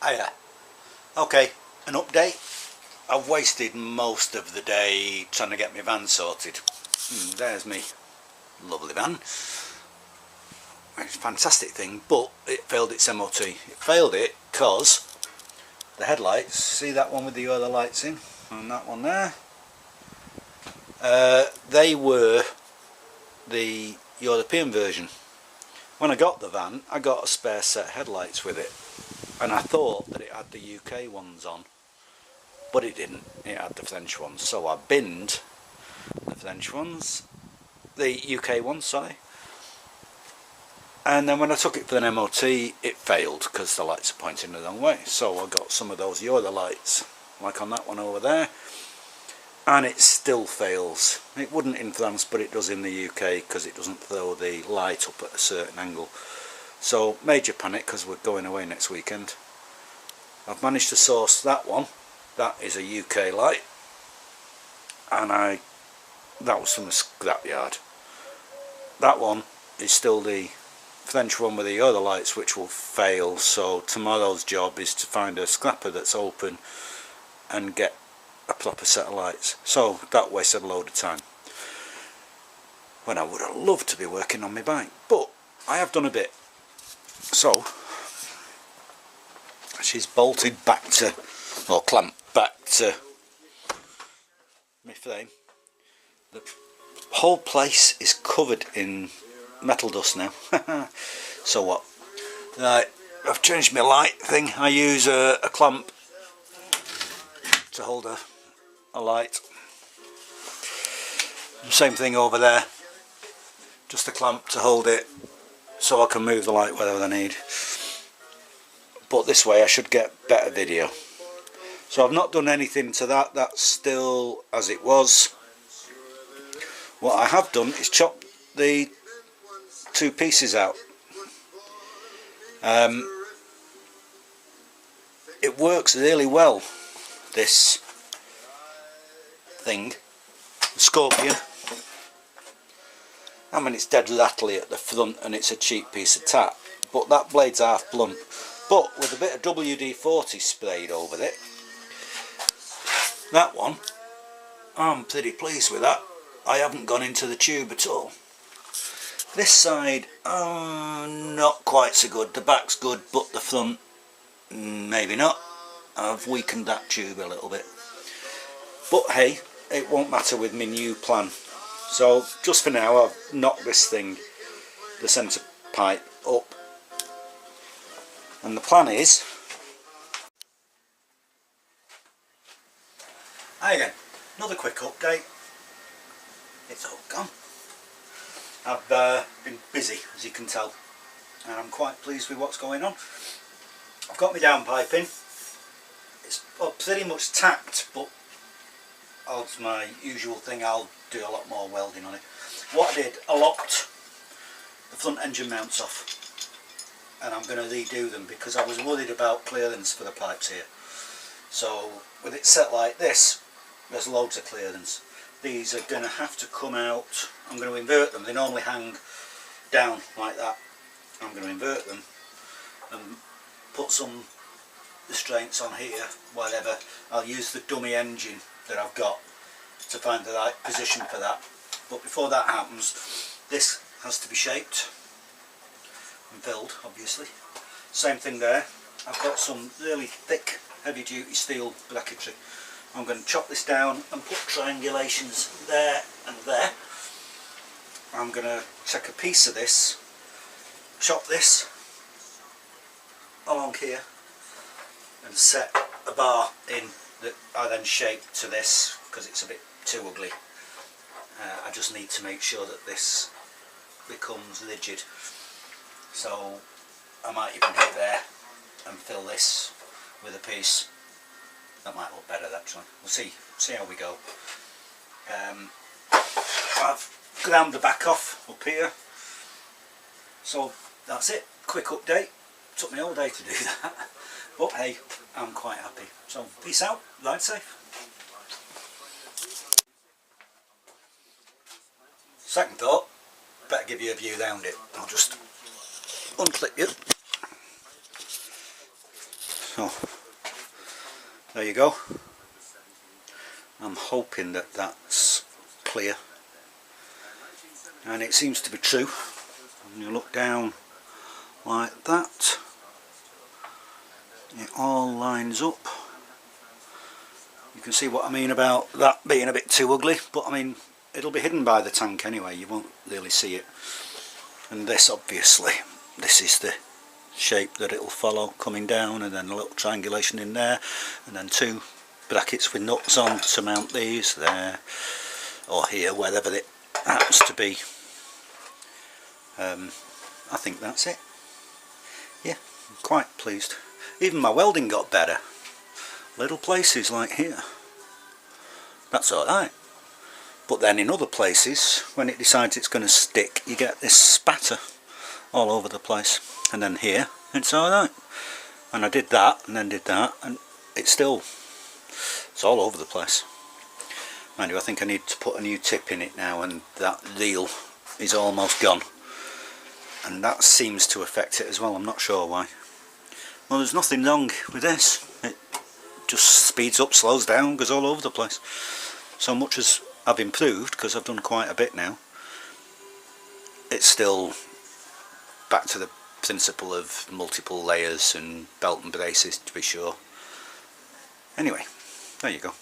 Hiya. Okay, an update. I've wasted most of the day trying to get my van sorted. There's me lovely van. It's a fantastic thing, but it failed its MOT. It failed it because the headlights, see that one with the other lights in, and that one there, they were the European version. When I got the van, I got a spare set of headlights with it, and I thought that it had the UK ones on, but it didn't. It had the French ones, so I binned the French ones, the UK ones, sorry. And then when I took it for an MOT, it failed because the lights are pointing the wrong way. So I got some of those Yoda lights, like on that one over there, and it still fails. It wouldn't in France, but it does in the UK because it doesn't throw the light up at a certain angle. So major panic because we're going away next weekend. I've managed to source that one. That is a UK light, and that was from the scrapyard. That one is still the French one with the other lights, which will fail. So tomorrow's job is to find a scrapper that's open and get a proper set of lights. So that wasted a load of time when I would have loved to be working on my bike, but I have done a bit. So she's bolted back to, or clamped back to my frame. The whole place is covered in metal dust now. So what? Right, I've changed my light thing. I use a clamp to hold a light. Same thing over there, just a clamp to hold it so I can move the light wherever I need. But this way I should get better video. So I've not done anything to that, that's still as it was. What I have done is chop the two pieces out. It works really well, this thing, the Scorpion. I mean, it's dead rattly at the front and it's a cheap piece of tat, but that blade's half blunt. But with a bit of WD-40 sprayed over it, that one, I'm pretty pleased with that. I haven't gone into the tube at all. This side, not quite so good. The back's good, but the front, maybe not. I've weakened that tube a little bit. But hey, it won't matter with my new plan. So just for now, I've knocked this thing, the centre pipe, up. And the plan is... Hi again, another quick update. It's all gone. I've been busy, as you can tell, and I'm quite pleased with what's going on. I've got my downpipe in. It's pretty much tacked, but as my usual thing, I'll do a lot more welding on it. What I did, I locked the front engine mounts off, and I'm going to redo them because I was worried about clearance for the pipes here. So with it set like this, there's loads of clearance. These are going to have to come out. I'm going to invert them. They normally hang down like that. I'm going to invert them and put some restraints on here, whatever. I'll use the dummy engine that I've got to find the right position for that. But before that happens, this has to be shaped and filled, obviously. Same thing there. I've got some really thick, heavy duty steel bracketry. I'm going to chop this down and put triangulations there and there. I'm going to take a piece of this, chop this along here and set a bar in that I then shape to this because it's a bit too ugly. I just need to make sure that this becomes rigid. So I might even hit there and fill this with a piece. That might look better actually. We'll see how we go. I've ground the back off up here. So that's it. Quick update. Took me all day to do that. But hey, I'm quite happy. So peace out, ride safe. Second thought, better give you a view round it. I'll just unclip you. So there you go. I'm hoping that that's clear, and it seems to be true. When you look down like that, it all lines up. You can see what I mean about that being a bit too ugly, but I mean, it'll be hidden by the tank anyway, you won't really see it. And this, obviously, this is the shape that it'll follow coming down, and then a little triangulation in there, and then 2 brackets with nuts on to mount these there or here, wherever it happens to be. I think that's it. Yeah, I'm quite pleased. Even my welding got better. Little places like here, that's alright. But then in other places, when it decides it's going to stick, you get this spatter all over the place. And then here, it's alright. And I did that, and then did that, and it's all over the place. Mind you, I think I need to put a new tip in it now, and that reel is almost gone. And that seems to affect it as well, I'm not sure why. Well, there's nothing wrong with this. It just speeds up, slows down, goes all over the place. So much as I've improved, because I've done quite a bit now, it's still back to the principle of multiple layers and belt and braces, to be sure. Anyway, there you go.